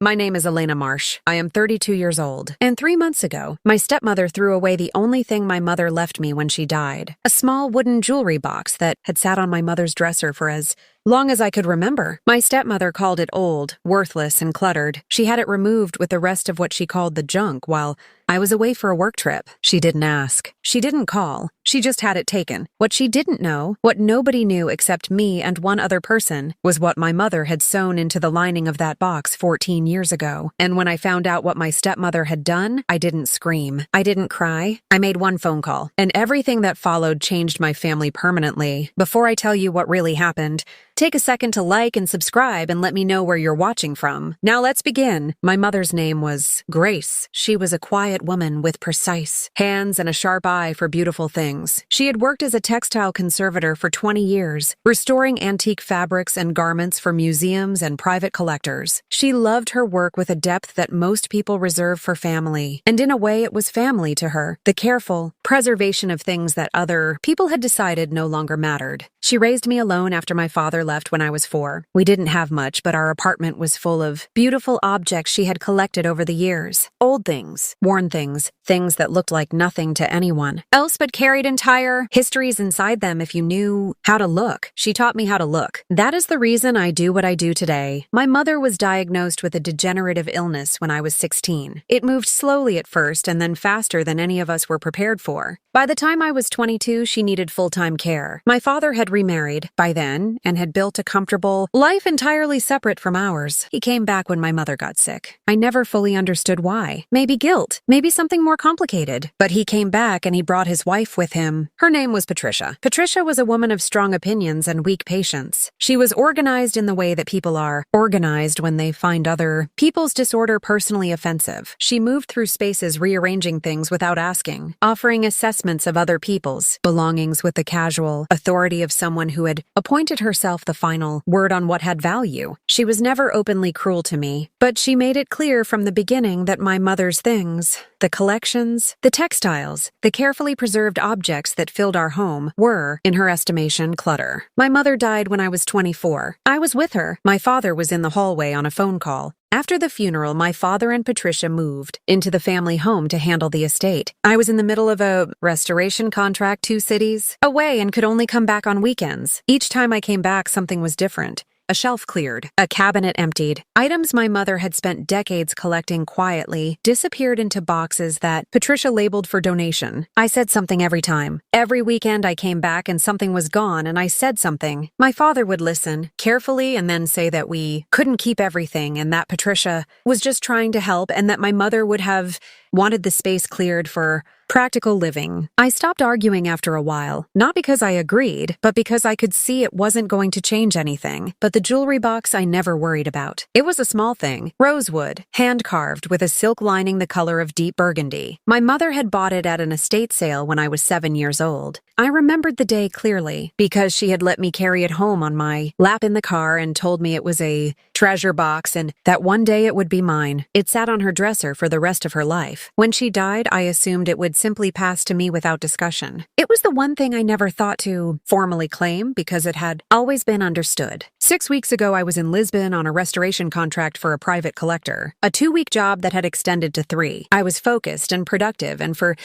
My name is Elena Marsh. I am 32 years old. And 3 months ago, my stepmother threw away the only thing my mother left me when she died. A small wooden jewelry box that had sat on my mother's dresser for as long as I could remember. My stepmother called it old, worthless, and cluttered. She had it removed with the rest of what she called the junk while I was away for a work trip. She didn't ask. She didn't call. She just had it taken. What she didn't know, what nobody knew except me and one other person, was what my mother had sewn into the lining of that box 14 years ago. And when I found out what my stepmother had done, I didn't scream. I didn't cry. I made one phone call. And everything that followed changed my family permanently. Before I tell you what really happened, take a second to like and subscribe and let me know where you're watching from. Now let's begin. My mother's name was Grace. She was a quiet woman with precise hands and a sharp eye for beautiful things. She had worked as a textile conservator for 20 years, restoring antique fabrics and garments for museums and private collectors. She loved her work with a depth that most people reserve for family. And in a way, it was family to her, the careful preservation of things that other people had decided no longer mattered. She raised me alone after my father left when I was 4. We didn't have much, but our apartment was full of beautiful objects she had collected over the years. Old things, worn things, things that looked like nothing to anyone else but carried entire histories inside them if you knew how to look. She taught me how to look. That is the reason I do what I do today. My mother was diagnosed with a degenerative illness when I was 16. It moved slowly at first and then faster than any of us were prepared for. By the time I was 22, she needed full-time care. My father had remarried by then and had built a comfortable life entirely separate from ours. He came back when my mother got sick. I never fully understood why. Maybe guilt, maybe something more complicated. But he came back and he brought his wife with him. Her name was Patricia. Patricia was a woman of strong opinions and weak patience. She was organized in the way that people are organized when they find other people's disorder personally offensive. She moved through spaces rearranging things without asking, offering assessments of other people's belongings with the casual authority of someone who had appointed herself the final word on what had value. She was never openly cruel to me, but she made it clear from the beginning that my mother's things, the collections, the textiles, the carefully preserved objects that filled our home were, in her estimation, clutter. My mother died when I was 24. I was with her. My father was in the hallway on a phone call. After the funeral, my father and Patricia moved into the family home to handle the estate. I was in the middle of a restoration contract 2 cities away and could only come back on weekends. Each time I came back, something was different. A shelf cleared, a cabinet emptied. Items my mother had spent decades collecting quietly disappeared into boxes that Patricia labeled for donation. I said something every time. Every weekend I came back and something was gone and I said something. My father would listen carefully and then say that we couldn't keep everything and that Patricia was just trying to help and that my mother would have wanted the space cleared for practical living. I stopped arguing after a while, not because I agreed, but because I could see it wasn't going to change anything. But the jewelry box I never worried about. It was a small thing, rosewood, hand-carved with a silk lining the color of deep burgundy. My mother had bought it at an estate sale when I was 7 years old. I remembered the day clearly because she had let me carry it home on my lap in the car and told me it was a treasure box and that one day it would be mine. It sat on her dresser for the rest of her life. When she died, I assumed it would simply pass to me without discussion. It was the one thing I never thought to formally claim because it had always been understood. 6 weeks ago, I was in Lisbon on a restoration contract for a private collector, a 2-week job that had extended to 3. I was focused and productive, and for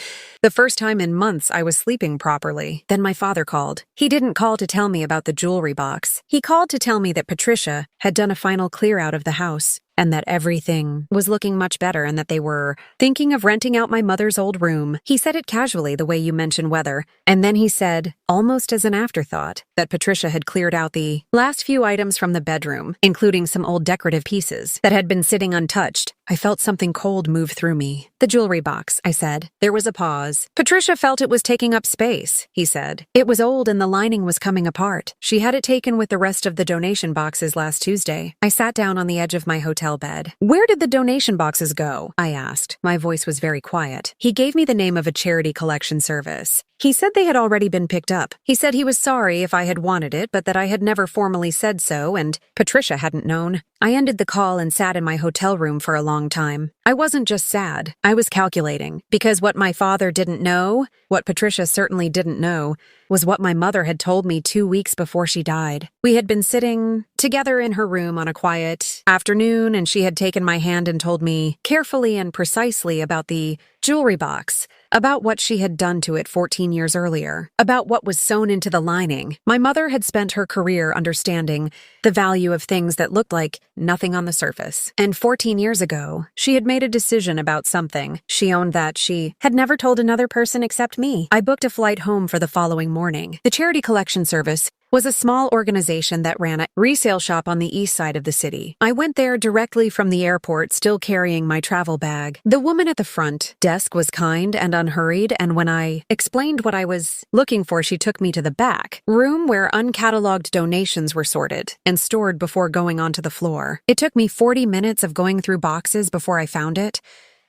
the first time in months, I was sleeping properly. Then my father called. He didn't call to tell me about the jewelry box. He called to tell me that Patricia had done a final clear out of the house, and that everything was looking much better and that they were thinking of renting out my mother's old room. He said it casually the way you mention weather, and then he said, almost as an afterthought, that Patricia had cleared out the last few items from the bedroom, including some old decorative pieces that had been sitting untouched. I felt something cold move through me. The jewelry box, I said. There was a pause. Patricia felt it was taking up space, he said. It was old and the lining was coming apart. She had it taken with the rest of the donation boxes last Tuesday. I sat down on the edge of my hotel bed. Where did the donation boxes go? I asked. My voice was very quiet. He gave me the name of a charity collection service. He said they had already been picked up. He said he was sorry if I had wanted it, but that I had never formally said so, and Patricia hadn't known. I ended the call and sat in my hotel room for a long time. I wasn't just sad. I was calculating, because what my father didn't know, what Patricia certainly didn't know, was what my mother had told me 2 weeks before she died. We had been sitting together in her room on a quiet afternoon, and she had taken my hand and told me carefully and precisely about the jewelry box, about what she had done to it 14 years earlier, about what was sewn into the lining. My mother had spent her career understanding the value of things that looked like nothing on the surface. And 14 years ago, she had made a decision about something. She owned that she had never told another person except me. I booked a flight home for the following morning. The charity collection service was a small organization that ran a resale shop on the east side of the city. I went there directly from the airport, still carrying my travel bag. The woman at the front desk was kind and unhurried, and when I explained what I was looking for, she took me to the back room where uncatalogued donations were sorted and stored before going onto the floor. It took me 40 minutes of going through boxes before I found it.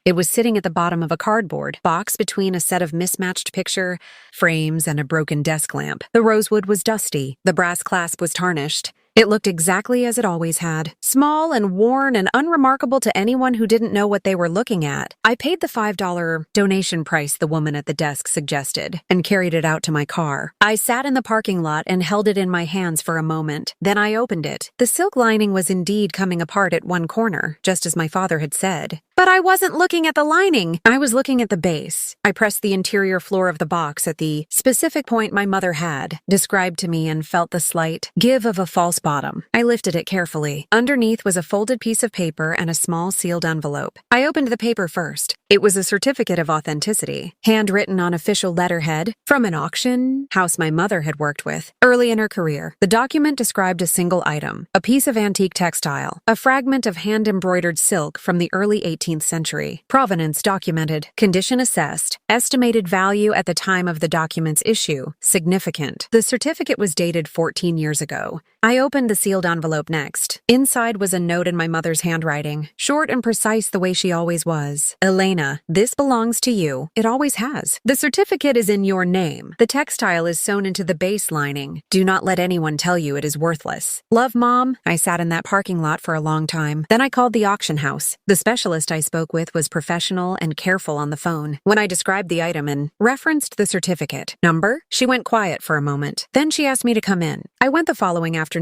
It was sitting at the bottom of a cardboard box between a set of mismatched picture frames and a broken desk lamp. The rosewood was dusty. The brass clasp was tarnished. It looked exactly as it always had, small and worn and unremarkable to anyone who didn't know what they were looking at. I paid the $5 donation price the woman at the desk suggested and carried it out to my car. I sat in the parking lot and held it in my hands for a moment. Then I opened it. The silk lining was indeed coming apart at one corner, just as my father had said. But I wasn't looking at the lining. I was looking at the base. I pressed the interior floor of the box at the specific point my mother had described to me and felt the slight give of a false bottom. I lifted it carefully. Underneath was a folded piece of paper and a small sealed envelope. I opened the paper first. It was a certificate of authenticity, handwritten on official letterhead from an auction house my mother had worked with early in her career. The document described a single item, a piece of antique textile, a fragment of hand-embroidered silk from the early 18th century. Provenance documented, condition assessed, estimated value at the time of the document's issue, significant. The certificate was dated 14 years ago. I opened the sealed envelope next. Inside was a note in my mother's handwriting, short and precise the way she always was. Elena, this belongs to you. It always has. The certificate is in your name. The textile is sewn into the base lining. Do not let anyone tell you it is worthless. Love, Mom. I sat in that parking lot for a long time. Then I called the auction house. The specialist I spoke with was professional and careful on the phone. When I described the item and referenced the certificate number, she went quiet for a moment. Then she asked me to come in. I went the following afternoon.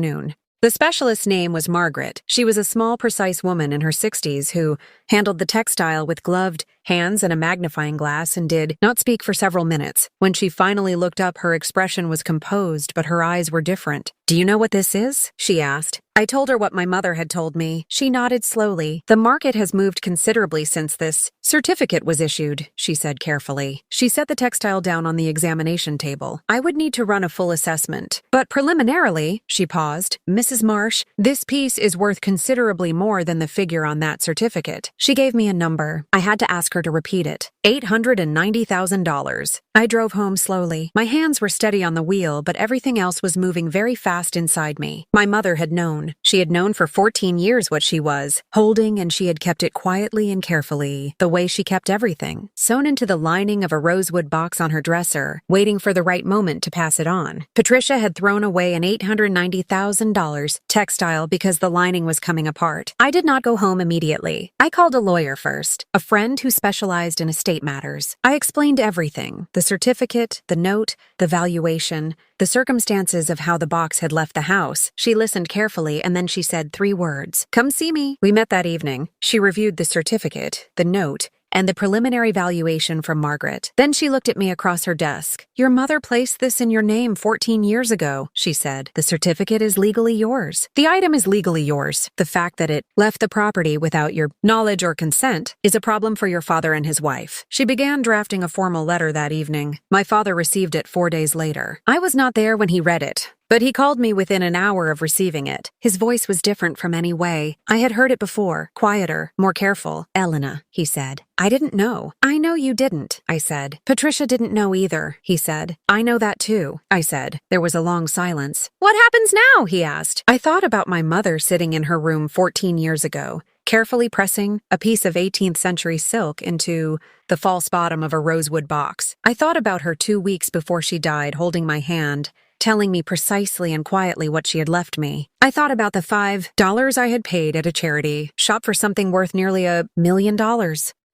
The specialist's name was Margaret. She was a small, precise woman in her 60s who handled the textile with gloved hands and a magnifying glass and did not speak for several minutes. When she finally looked up, her expression was composed, but her eyes were different. "Do you know what this is?" she asked. I told her what my mother had told me. She nodded slowly. "The market has moved considerably since this certificate was issued," she said carefully. She set the textile down on the examination table. "I would need to run a full assessment. But preliminarily," she paused, "Mrs. Marsh, this piece is worth considerably more than the figure on that certificate." She gave me a number. I had to ask her to repeat it. $890,000. I drove home slowly. My hands were steady on the wheel, but everything else was moving very fast inside me. My mother had known. She had known for 14 years what she was holding, and she had kept it quietly and carefully, the way she kept everything, sewn into the lining of a rosewood box on her dresser, waiting for the right moment to pass it on. Patricia had thrown away an $890,000 textile because the lining was coming apart. I did not go home immediately. I called a lawyer first, a friend who specialized in estate matters. I explained everything: the certificate, the note, the valuation, the circumstances of how the box had left the house. She listened carefully, and then she said 3 words: "Come see me." We met that evening. She reviewed the certificate, the note, and the preliminary valuation from Margaret. Then she looked at me across her desk. "Your mother placed this in your name 14 years ago," she said. "The certificate is legally yours. The item is legally yours. The fact that it left the property without your knowledge or consent is a problem for your father and his wife." She began drafting a formal letter that evening. My father received it 4 days later. I was not there when he read it, but he called me within an hour of receiving it. His voice was different from any way I had heard it before, quieter, more careful. "Elena," he said, "I didn't know." "I know you didn't," I said. "Patricia didn't know either," he said. "I know that too," I said. There was a long silence. "What happens now?" he asked. I thought about my mother sitting in her room 14 years ago, carefully pressing a piece of 18th century silk into the false bottom of a rosewood box. I thought about her 2 weeks before she died, holding my hand, telling me precisely and quietly what she had left me. I thought about the $5 I had paid at a charity shop for something worth nearly $1 million.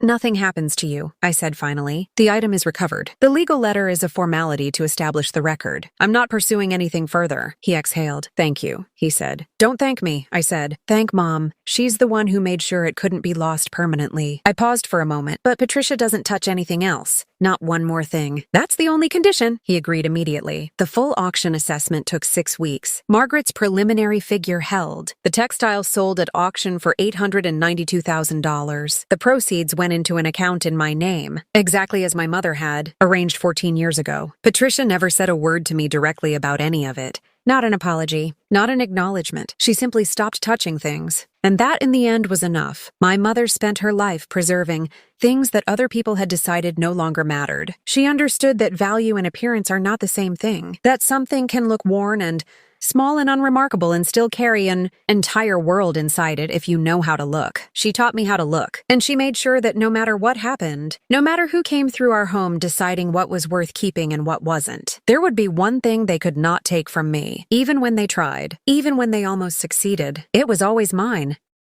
Nothing happens to you, I said finally. The item is recovered. The legal letter is a formality to establish the record. I'm not pursuing anything further. He exhaled. Thank you, he said. Don't thank me, I said. Thank Mom. She's the one who made sure it couldn't be lost permanently. I paused for a moment, but Patricia doesn't touch anything else. Not one more thing. That's the only condition, he agreed immediately. The full auction assessment took 6 weeks. Margaret's preliminary figure held. The textile sold at auction for $892,000. The proceeds went into an account in my name, exactly as my mother had, arranged 14 years ago. Patricia never said a word to me directly about any of it. Not an apology, not an acknowledgement. She simply stopped touching things. And that, in the end, was enough. My mother spent her life preserving things that other people had decided no longer mattered. She understood that value and appearance are not the same thing, that something can look worn and small and unremarkable and still carry an entire world inside it if you know how to look. She taught me how to look, and she made sure that no matter what happened, no matter who came through our home deciding what was worth keeping and what wasn't, there would be one thing they could not take from me, even when they tried, even when they almost succeeded. It was always mine.